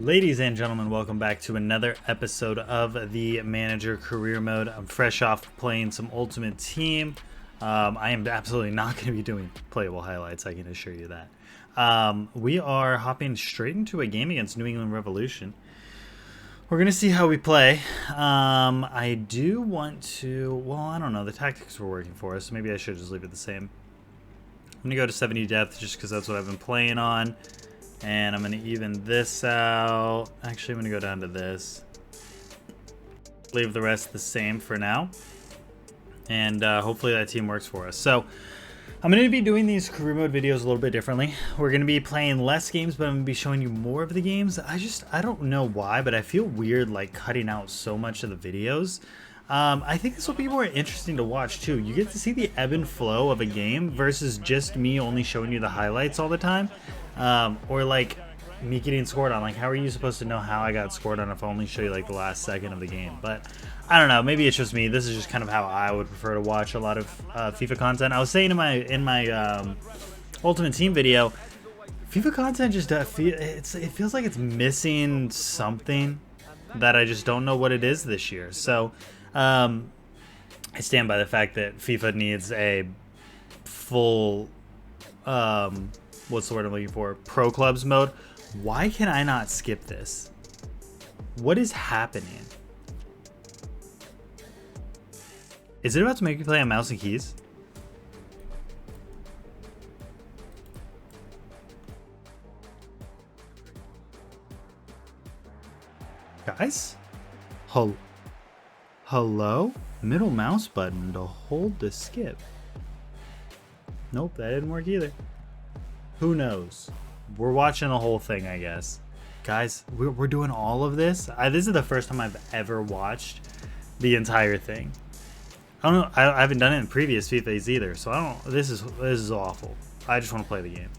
Ladies and gentlemen, welcome back to another episode of the Manager Career Mode. I'm fresh off playing some Ultimate Team. I am absolutely not going to be doing playable highlights, I can assure you that. We are hopping straight into a game against New England Revolution. We're going to see how we play. I do want to, well, I don't know, the tactics were working for us, so maybe I should just leave it the same. I'm going to go to 70 depth just because that's what I've been playing on. And I'm going to even this out. Actually, I'm going to go down to this. Leave the rest the same for now. And hopefully that team works for us. So I'm going to be doing these career mode videos a little bit differently. We're going to be playing less games, but I'm going to be showing you more of the games. I don't know why, but I feel weird like cutting out so much of the videos. I think this will be more interesting to watch too. You get to see the ebb and flow of a game versus just me only showing you the highlights all the time. Or like me getting scored on. Like, how are you supposed to know how I got scored on if I only show you like the last second of the game? But I don't know, maybe it's just me. This is just kind of how I would prefer to watch a lot of FIFA content. I was saying in my Ultimate Team video, FIFA content just it feels like it's missing something that I just don't know what it is this year. So I stand by the fact that FIFA needs a full what's the word I'm looking for? Pro Clubs mode. Why can I not skip this? What is happening? Is it about to make me play on mouse and keys? Guys? Hello? Middle mouse button to hold to skip. Nope, that didn't work either. Who knows? We're watching the whole thing, I guess. Guys, we're doing all of this. This is the first time I've ever watched the entire thing. I don't know. I haven't done it in previous FIFAs either, so I don't. This is awful. I just want to play the game.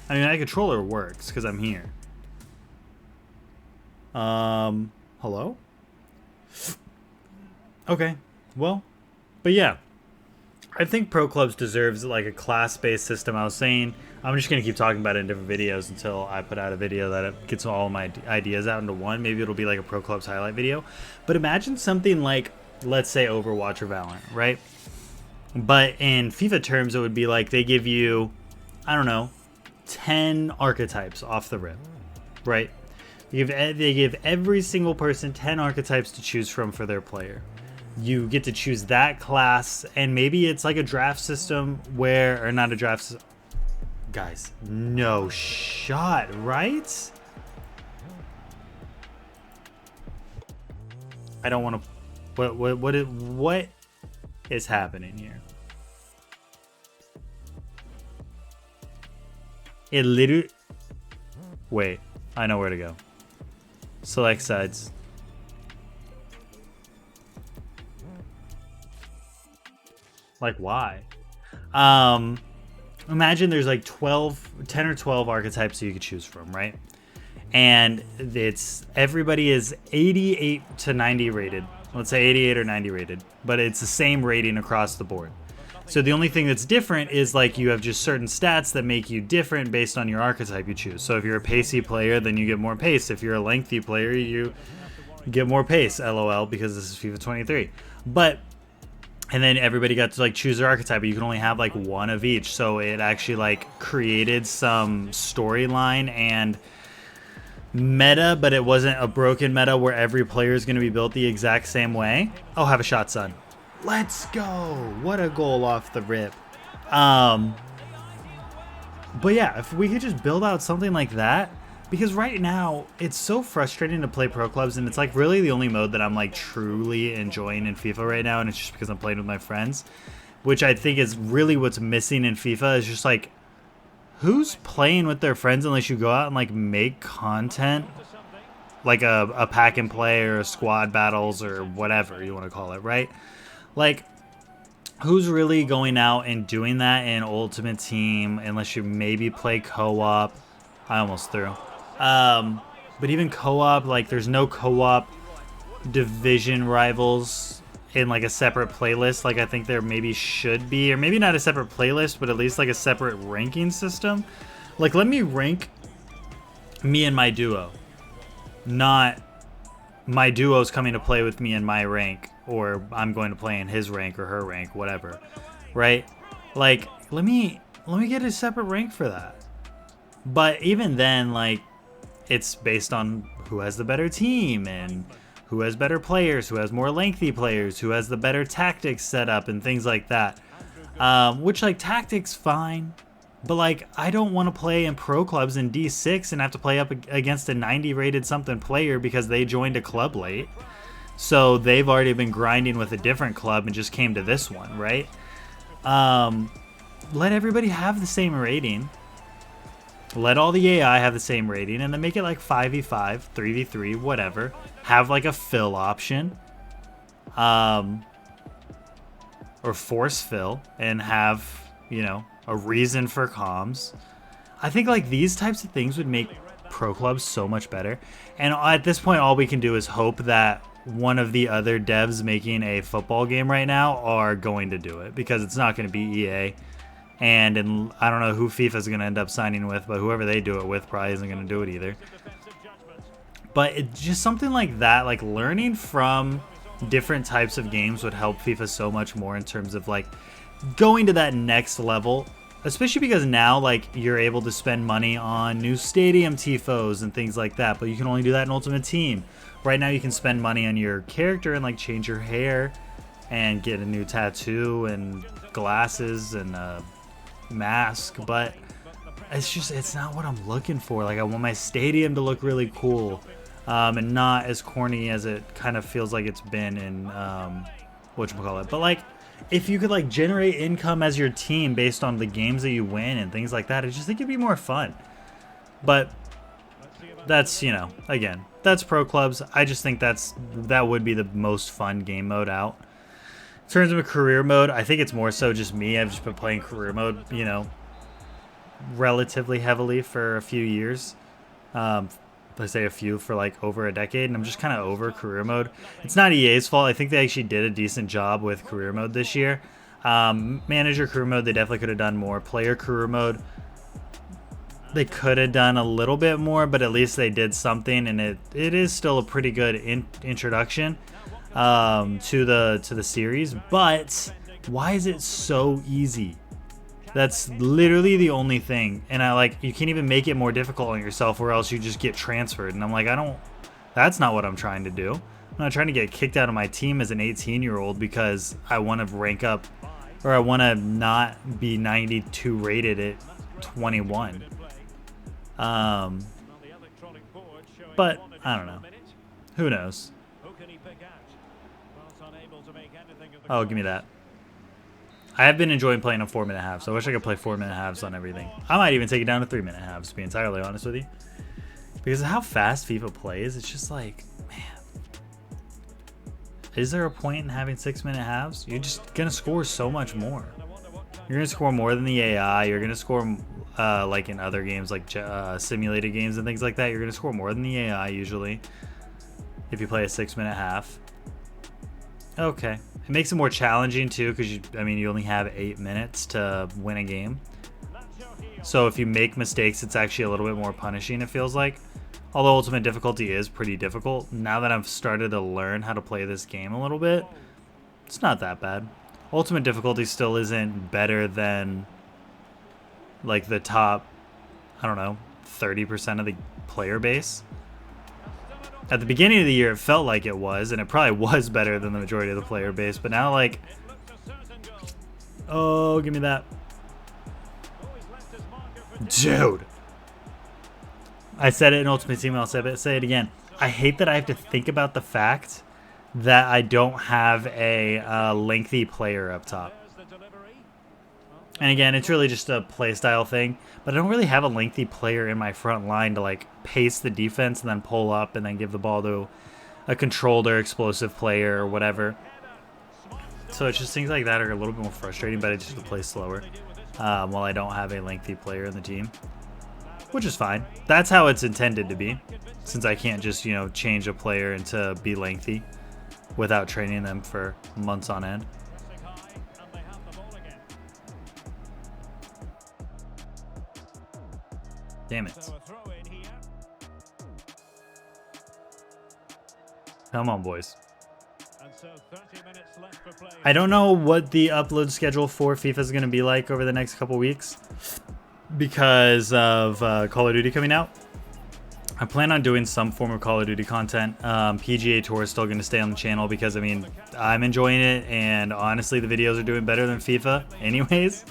I mean, my controller works because I'm here. Hello? Okay. Well, but yeah. I think Pro Clubs deserves like a class-based system. I was saying, I'm just going to keep talking about it in different videos until I put out a video that gets all my ideas out into one. Maybe it'll be like a Pro Clubs highlight video. But imagine something like, let's say Overwatch or Valorant, right? But in FIFA terms, it would be like they give you, I don't know, 10 archetypes off the rip, right? They give every single person 10 archetypes to choose from for their player. You get to choose that class, and maybe it's like a draft system or not a draft system. Guys, no shot, right? I don't want to. What is happening here? It literally. Wait, I know where to go. Select sides. Like, why? Imagine there's like 10 or 12 archetypes that you could choose from, right? And everybody is 88 to 90 rated. Let's say 88 or 90 rated, but it's the same rating across the board. So the only thing that's different is like you have just certain stats that make you different based on your archetype you choose. So if you're a pacey player, then you get more pace. If you're a lengthy player, you get more pace. LOL, because this is FIFA 23. And then everybody got to like choose their archetype, but you can only have like one of each. So it actually like created some storyline and meta, but it wasn't a broken meta where every player is going to be built the exact same way. Oh, have a shot, son. Let's go. What a goal off the rip. But yeah, if we could just build out something like that. Because right now, it's so frustrating to play Pro Clubs, and it's like really the only mode that I'm like truly enjoying in FIFA right now, and it's just because I'm playing with my friends. Which I think is really what's missing in FIFA is just like, who's playing with their friends unless you go out and like make content? Like a pack and play or a squad battles or whatever you want to call it, right? Like, who's really going out and doing that in Ultimate Team unless you maybe play co-op? I almost threw. But even co-op, like there's no co-op division rivals in like a separate playlist like I think there maybe should be, or maybe not a separate playlist, but at least like a separate ranking system. Like, let me rank me and my duo. not my duo's coming to play with me in my rank, or I'm going to play in his rank or her rank, whatever, right? Like, let me get a separate rank for that. But even then, like, it's based on who has the better team and who has better players, who has more lengthy players, who has the better tactics set up and things like that. Which, like, tactics, fine. But, like, I don't want to play in pro clubs in D6 and have to play up against a 90 rated something player because they joined a club late. So they've already been grinding with a different club and just came to this one, right? Let everybody have the same rating. Let all the AI have the same rating, and then make it like 5v5, 3v3, whatever. Have like a fill option. Or force fill, and have, you know, a reason for comms. I think like these types of things would make pro clubs so much better. And at this point, all we can do is hope that one of the other devs making a football game right now are going to do it, because it's not going to be EA. And I don't know who FIFA is going to end up signing with, but whoever they do it with probably isn't going to do it either. But it's just something like that, like learning from different types of games would help FIFA so much more in terms of like going to that next level. Especially because now, like, you're able to spend money on new stadium tifos and things like that, but you can only do that in Ultimate Team. Right now you can spend money on your character and like change your hair and get a new tattoo and glasses and mask, but it's not what I'm looking for. Like, I want my stadium to look really cool, and not as corny as it kind of feels like it's been in whatchamacallit. But like, if you could like generate income as your team based on the games that you win and things like that, I just think it'd be more fun. But that's, you know, again, that's pro clubs. I just think that would be the most fun game mode out. In terms of a career mode, I think it's more so just me. I've just been playing career mode, you know, relatively heavily for a few years. Let's say a few, for like over a decade, and I'm just kind of over career mode. It's not EA's fault. I think they actually did a decent job with career mode this year. Manager career mode, they definitely could have done more. Player career mode, they could have done a little bit more, but at least they did something, and it is still a pretty good introduction to the series. But why is it so easy? That's literally the only thing. And you can't even make it more difficult on yourself, or else you just get transferred. And I'm like, that's not what I'm trying to do. I'm not trying to get kicked out of my team as an 18-year-old because I want to rank up, or I want to not be 92 rated at 21. But I don't know. Who knows? Oh, give me that. I have been enjoying playing on 4-minute halves, so I wish I could play 4-minute halves on everything. I might even take it down to 3-minute halves, to be entirely honest with you. Because of how fast FIFA plays, it's just like, man. Is there a point in having 6-minute halves? You're just going to score so much more. You're going to score more than the AI. You're going to score, like in other games, like simulated games and things like that. You're going to score more than the AI usually if you play a 6-minute half. Okay. It makes it more challenging too, because you only have 8 minutes to win a game. So if you make mistakes, it's actually a little bit more punishing, it feels like. Although ultimate difficulty is pretty difficult. Now that I've started to learn how to play this game a little bit, it's not that bad. Ultimate difficulty still isn't better than like the top, I don't know, 30% of the player base. At the beginning of the year, it felt like it was, and it probably was better than the majority of the player base. But now, like, oh, give me that. Dude. I said it in Ultimate Team, I'll say it again. I hate that I have to think about the fact that I don't have a lengthy player up top. And again, it's really just a playstyle thing, but I don't really have a lengthy player in my front line to like pace the defense and then pull up and then give the ball to a controlled or explosive player or whatever. So it's just things like that are a little bit more frustrating, but I just have to play slower while I don't have a lengthy player in the team, which is fine. That's how it's intended to be, since I can't just, you know, change a player into be lengthy without training them for months on end. Damn it. Come on, boys. I don't know what the upload schedule for FIFA is going to be like over the next couple weeks because of Call of Duty coming out. I plan on doing some form of Call of Duty content. PGA Tour is still going to stay on the channel because, I mean, I'm enjoying it, and honestly, the videos are doing better than FIFA anyways.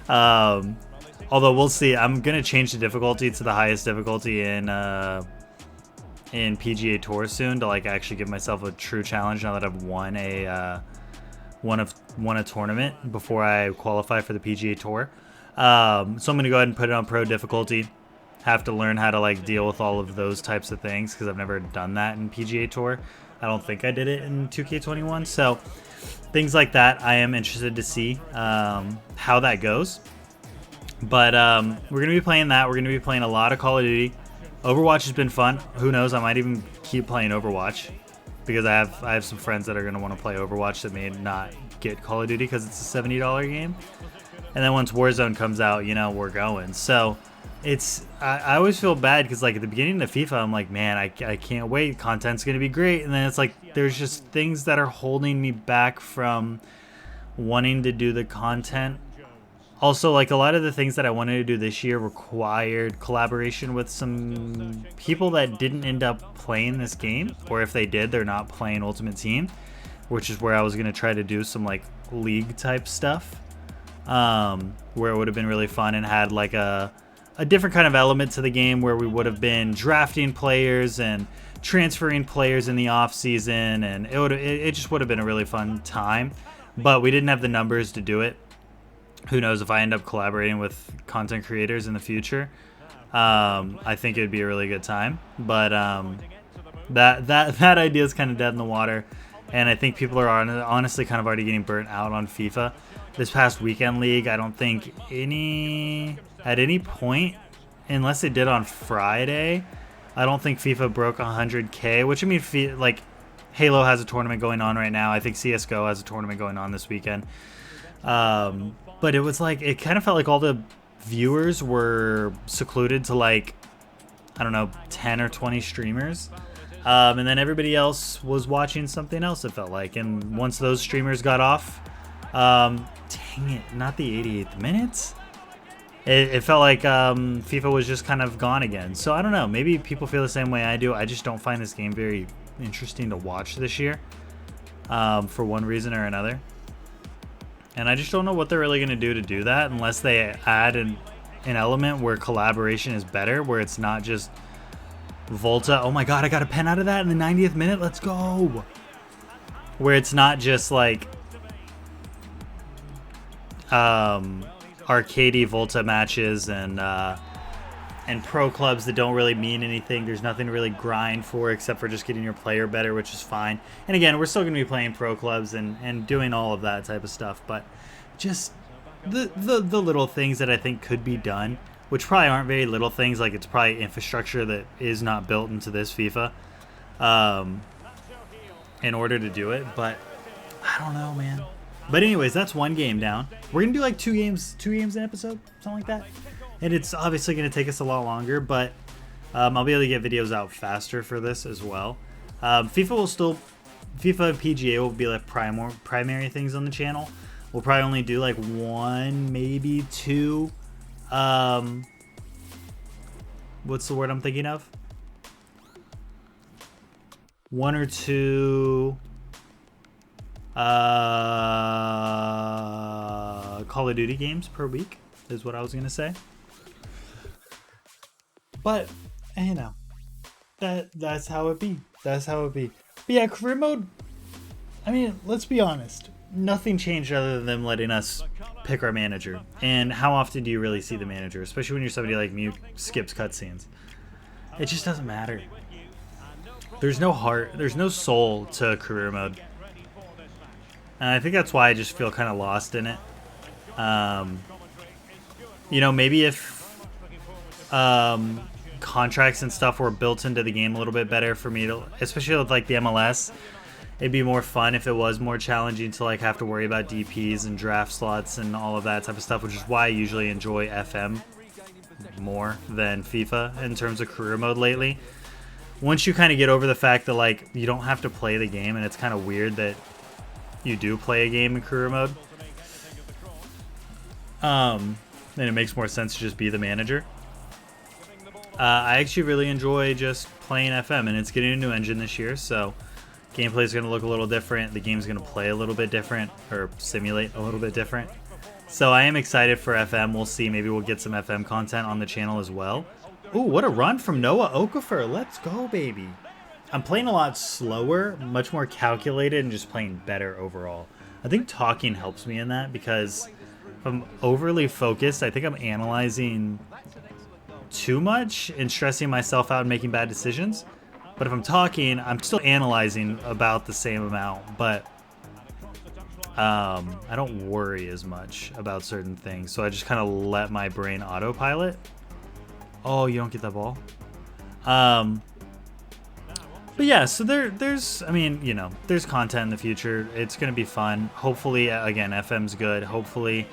Although we'll see. I'm going to change the difficulty to the highest difficulty in PGA Tour soon to like actually give myself a true challenge now that I've won a tournament before I qualify for the PGA Tour. So I'm going to go ahead and put it on pro difficulty. Have to learn how to like deal with all of those types of things because I've never done that in PGA Tour. I don't think I did it in 2K21. So things like that, I am interested to see how that goes. But we're going to be playing that. We're going to be playing a lot of Call of Duty. Overwatch has been fun. Who knows? I might even keep playing Overwatch because I have some friends that are going to want to play Overwatch that may not get Call of Duty because it's a $70 game. And then once Warzone comes out, you know, we're going. So I always feel bad because like at the beginning of FIFA, I'm like, man, I can't wait. Content's going to be great. And then it's like there's just things that are holding me back from wanting to do the content. Also, like a lot of the things that I wanted to do this year required collaboration with some people that didn't end up playing this game, or if they did, they're not playing Ultimate Team, which is where I was going to try to do some like league type stuff, where it would have been really fun and had like a different kind of element to the game where we would have been drafting players and transferring players in the off season, and it just would have been a really fun time, but we didn't have the numbers to do it. Who knows if I end up collaborating with content creators in the future. I think it would be a really good time. But that idea is kind of dead in the water. And I think people are honestly kind of already getting burnt out on FIFA. This past weekend league, I don't think at any point, unless they did on Friday, I don't think FIFA broke 100K. Which, I mean, like Halo has a tournament going on right now. I think CSGO has a tournament going on this weekend. But it was like, it kind of felt like all the viewers were secluded to like, I don't know, 10 or 20 streamers. And then everybody else was watching something else, it felt like. And once those streamers got off, dang it, not the 88th minutes. It felt like FIFA was just kind of gone again. So I don't know, maybe people feel the same way I do. I just don't find this game very interesting to watch this year, for one reason or another. And I just don't know what they're really going to do that unless they add an element where collaboration is better, where it's not just Volta. Oh my god, I got a pen out of that in the 90th minute. Let's go. Where it's not just like arcadey Volta matches and pro clubs that don't really mean anything. There's nothing to really grind for except for just getting your player better, which is fine. And again, we're still going to be playing pro clubs and doing all of that type of stuff, but just the little things that I think could be done, which probably aren't very little things, like it's probably infrastructure that is not built into this FIFA in order to do it, but I don't know, man. But anyways, that's one game down. We're going to do like two games an episode, something like that. And it's obviously going to take us a lot longer, but I'll be able to get videos out faster for this as well. FIFA and PGA will be like primary things on the channel. We'll probably only do like one, maybe two. What's the word I'm thinking of? One or two Call of Duty games per week is what I was going to say. But, you know, that's how it be. That's how it be. But yeah, career mode, I mean, let's be honest. Nothing changed other than them letting us pick our manager. And how often do you really see the manager? Especially when you're somebody like me who skips cutscenes. It just doesn't matter. There's no heart. There's no soul to career mode. And I think that's why I just feel kind of lost in it. You know, maybe if contracts and stuff were built into the game a little bit better for me to, especially with like the MLS, it'd be more fun if it was more challenging to like have to worry about DPs and draft slots and all of that type of stuff, which is why I usually enjoy FM more than FIFA in terms of career mode lately. once you kind of get over the fact that like you don't have to play the game, and it's kind of weird that you do play a game in career mode, then it makes more sense to just be the manager. I actually really enjoy just playing FM, and it's getting a new engine this year, so gameplay is going to look a little different. The game's going to play a little bit different, or simulate a little bit different. So I am excited for FM. We'll see. Maybe we'll get some FM content on the channel as well. Ooh, what a run from Noah Okafor. Let's go, baby. I'm playing a lot slower, much more calculated, and just playing better overall. I think talking helps me in that, because if I'm overly focused, I think I'm analyzing too much and stressing myself out and making bad decisions. But if I'm talking, I'm still analyzing about the same amount, but I don't worry as much about certain things. So I just kind of let my brain autopilot. Oh, you don't get that ball? But yeah, so there's, I mean, you know, there's content in the future. It's going to be fun. Hopefully, again, FM's good. Hopefully,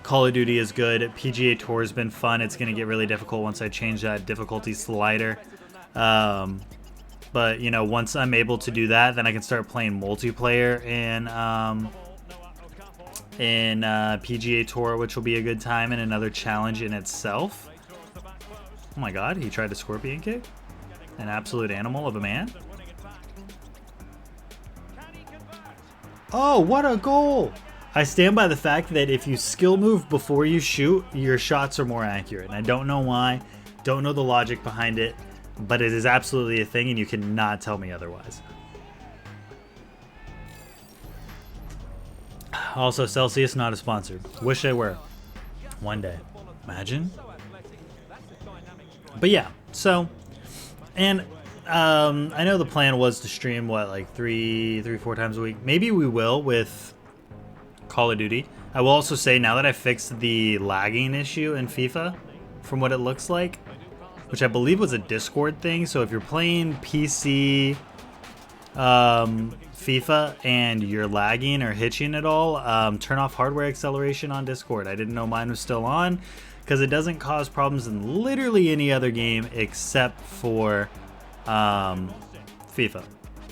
Call of Duty is good. PGA Tour has been fun. It's going to get really difficult once I change that difficulty slider. But, you know, once I'm able to do that, then I can start playing multiplayer in PGA Tour, which will be a good time and another challenge in itself. Oh my god, he tried to scorpion kick? An absolute animal of a man. Oh, what a goal! I stand by the fact that if you skill move before you shoot, your shots are more accurate. And I don't know why, don't know the logic behind it, but it is absolutely a thing, and you cannot tell me otherwise. Also, Celsius, not a sponsor. Wish they were. One day. Imagine. But yeah, so, and I know the plan was to stream, what, like 4 times a week. Maybe we will with Call of Duty. I will also say, now that I fixed the lagging issue in FIFA, from what it looks like, which I believe was a Discord thing, so if you're playing PC FIFA and you're lagging or hitching at all, turn off hardware acceleration on Discord. I didn't know mine was still on, because it doesn't cause problems in literally any other game except for FIFA.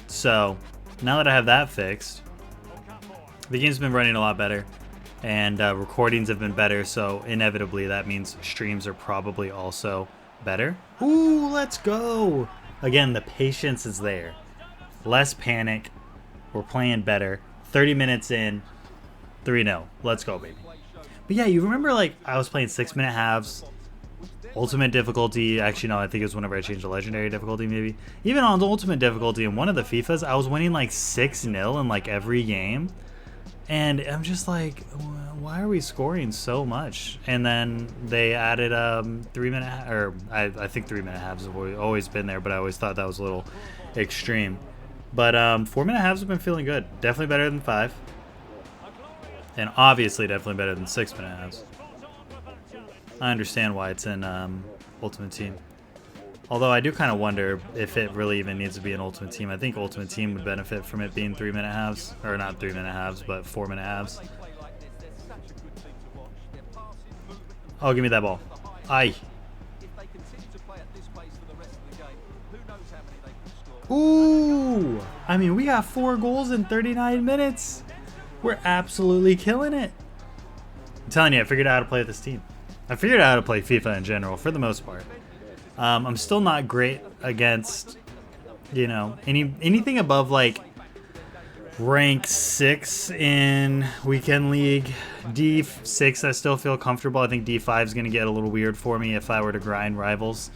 So now that I have that fixed, the game's been running a lot better, and recordings have been better, so inevitably that means streams are probably also better. Ooh, let's go! Again, the patience is there. Less panic. We're playing better. 30 minutes in, 3-0. Let's go, baby. But yeah, you remember, like, I was playing 6-minute halves, ultimate difficulty. Actually, no, I think it was whenever I changed to legendary difficulty, maybe. Even on the ultimate difficulty in one of the FIFAs, I was winning like 6-0 in like every game. And I'm just like, why are we scoring so much? And then they added 3-minute, or I think 3-minute halves have always been there, but I always thought that was a little extreme. But 4-minute halves have been feeling good. Definitely better than 5. And obviously definitely better than 6-minute halves. I understand why it's in Ultimate Team. Although I do kind of wonder if it really even needs to be an Ultimate Team. I think Ultimate Team would benefit from it being 3-minute halves. Or not 3-minute halves, but 4-minute halves. Oh, give me that ball. Aye. Ooh! I mean, we got 4 goals in 39 minutes. We're absolutely killing it. I'm telling you, I figured out how to play with this team. I figured out how to play FIFA in general, for the most part. I'm still not great against, you know, anything above like rank 6 in Weekend League. D6 I still feel comfortable. I think D5 is going to get a little weird for me if I were to grind rivals.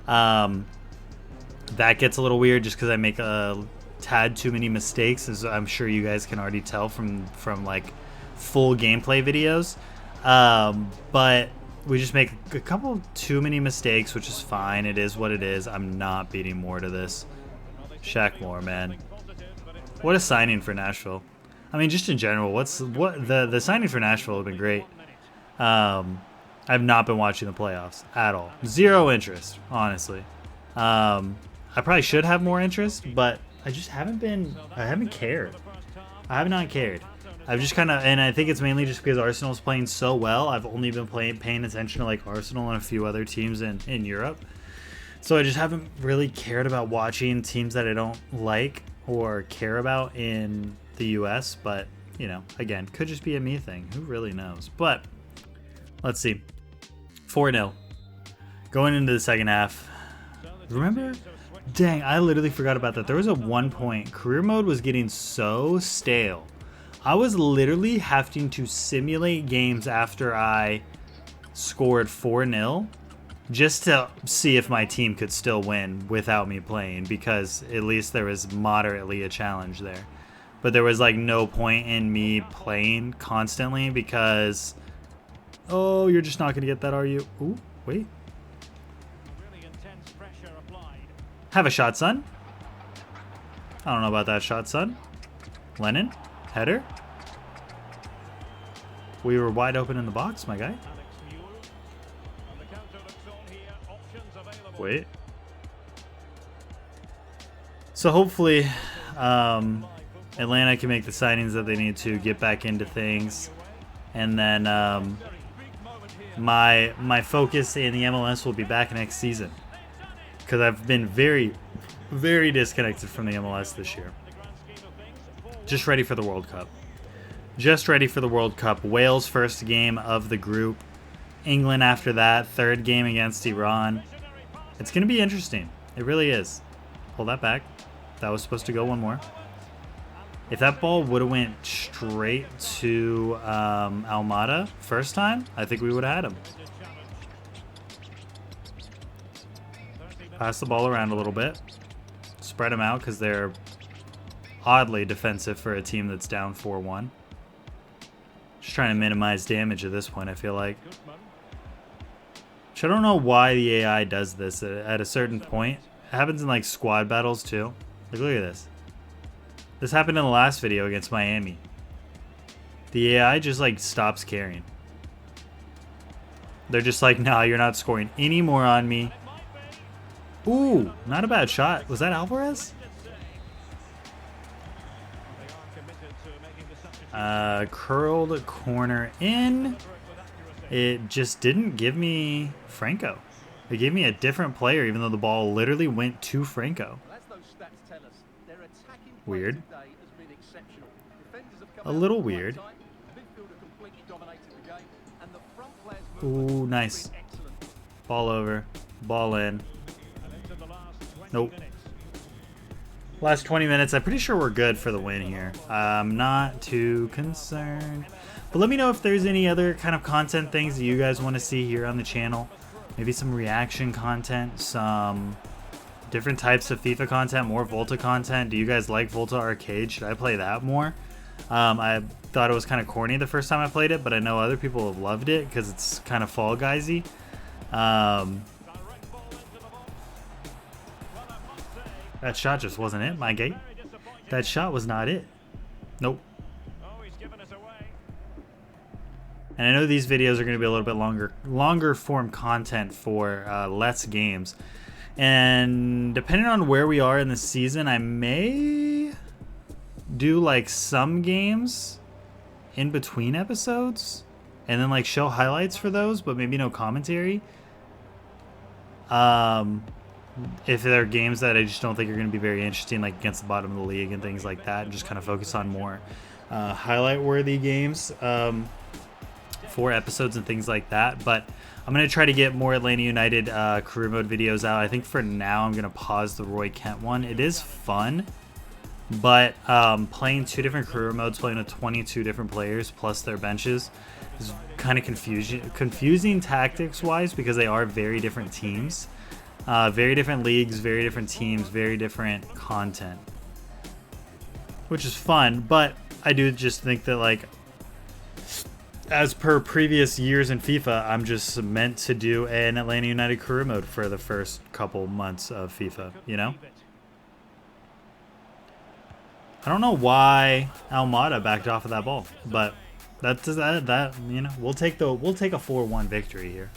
That gets a little weird just because I make a tad too many mistakes, as I'm sure you guys can already tell from like full gameplay videos. But we just make a couple too many mistakes, which is fine. It is what it is. I'm not beating Moore to this. Shaq Moore, man. What a signing for Nashville. I mean, just in general, the signing for Nashville have been great. I've not been watching the playoffs at all. Zero interest, honestly. I probably should have more interest, but I just haven't cared. I have not cared. I've just kind of, and I think it's mainly just because Arsenal's playing so well. I've only been paying attention to like Arsenal and a few other teams in Europe. So I just haven't really cared about watching teams that I don't like or care about in the US, but you know, again, could just be a me thing. Who really knows? But let's see. 4-0. Going into the second half. Remember? Dang, I literally forgot about that. There was a 1 point. Career mode was getting so stale. I was literally having to simulate games after I scored 4-0 just to see if my team could still win without me playing, because at least there was moderately a challenge there. But there was like no point in me playing constantly because, oh, you're just not going to get that, are you? Ooh, wait. Have a shot, son. I don't know about that shot, son. Lennon, header. We were wide open in the box, my guy. Wait. So hopefully Atlanta can make the signings that they need to get back into things. And then my focus in the MLS will be back next season. Because I've been very, very disconnected from the MLS this year. Just ready for the World Cup. Just ready for the World Cup. Wales first game of the group. England after that. Third game against Iran. It's going to be interesting. It really is. Pull that back. That was supposed to go one more. If that ball would have went straight to Almada first time, I think we would have had him. Pass the ball around a little bit. Spread them out because they're oddly defensive for a team that's down 4-1. Just trying to minimize damage at this point, I feel like. Which I don't know why the AI does this at a certain point. It happens in like squad battles too. Like, look at this. This happened in the last video against Miami. The AI just like stops caring. They're just like, nah, you're not scoring any more on me. Ooh, not a bad shot. Was that Alvarez? Curled corner in. It just didn't give me Franco. It gave me a different player, even though the ball literally went to Franco. Weird. A little weird. Ooh, nice. Ball over. Ball in. Nope. Last 20 minutes. I'm pretty sure we're good for the win here. I'm not too concerned. But let me know if there's any other kind of content things that you guys want to see here on the channel. Maybe some reaction content, some different types of FIFA content, more Volta content. Do you guys like Volta Arcade? Should I play that more? I thought it was kind of corny the first time I played it, but I know other people have loved it because it's kind of Fall Guys-y. That shot just wasn't it, my gate. That shot was not it. Nope. And I know these videos are going to be a little bit longer form content for less games. And depending on where we are in the season, I may do like some games in between episodes and then like show highlights for those, but maybe no commentary. If there are games that I just don't think are going to be very interesting, like against the bottom of the league and things like that, and just kind of focus on more highlight-worthy games for episodes and things like that. But I'm going to try to get more Atlanta United career mode videos out. I think for now I'm going to pause the Roy Kent one. It is fun, but playing two different career modes, playing with 22 different players plus their benches, is kind of confusing tactics-wise because they are very different teams. Very different leagues, very different teams, very different content, which is fun. But I do just think that, like, as per previous years in FIFA, I'm just meant to do an Atlanta United career mode for the first couple months of FIFA, you know? I don't know why Almada backed off of that ball, but that you know, we'll take a 4-1 victory here.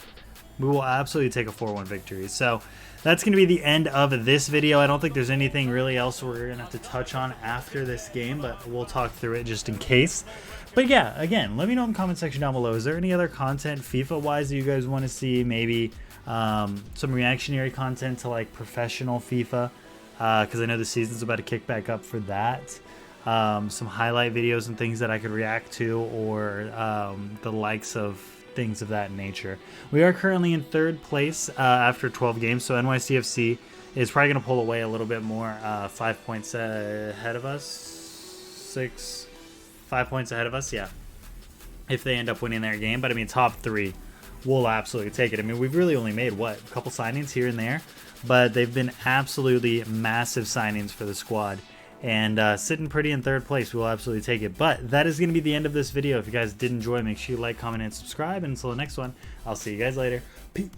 we will absolutely take a 4-1 victory. So that's going to be the end of this video. I don't think there's anything really else we're going to have to touch on after this game, but we'll talk through it just in case. But yeah, again, let me know in the comment section down below. Is there any other content FIFA-wise that you guys want to see? Maybe some reactionary content to like professional FIFA, because I know the season's about to kick back up for that. Some highlight videos and things that I could react to, or the likes of things of that nature. We are currently in 3rd place after 12 games, so NYCFC is probably going to pull away a little bit more. 5 points ahead of us. 5 points ahead of us, yeah, if they end up winning their game. But I mean, top 3, we'll absolutely take it. I mean, we've really only made, what, a couple signings here and there, but they've been absolutely massive signings for the squad. And sitting pretty in 3rd place, we'll absolutely take it. But that is going to be the end of this video. If you guys did enjoy, make sure you like, comment, and subscribe. And until the next one, I'll see you guys later. Peace.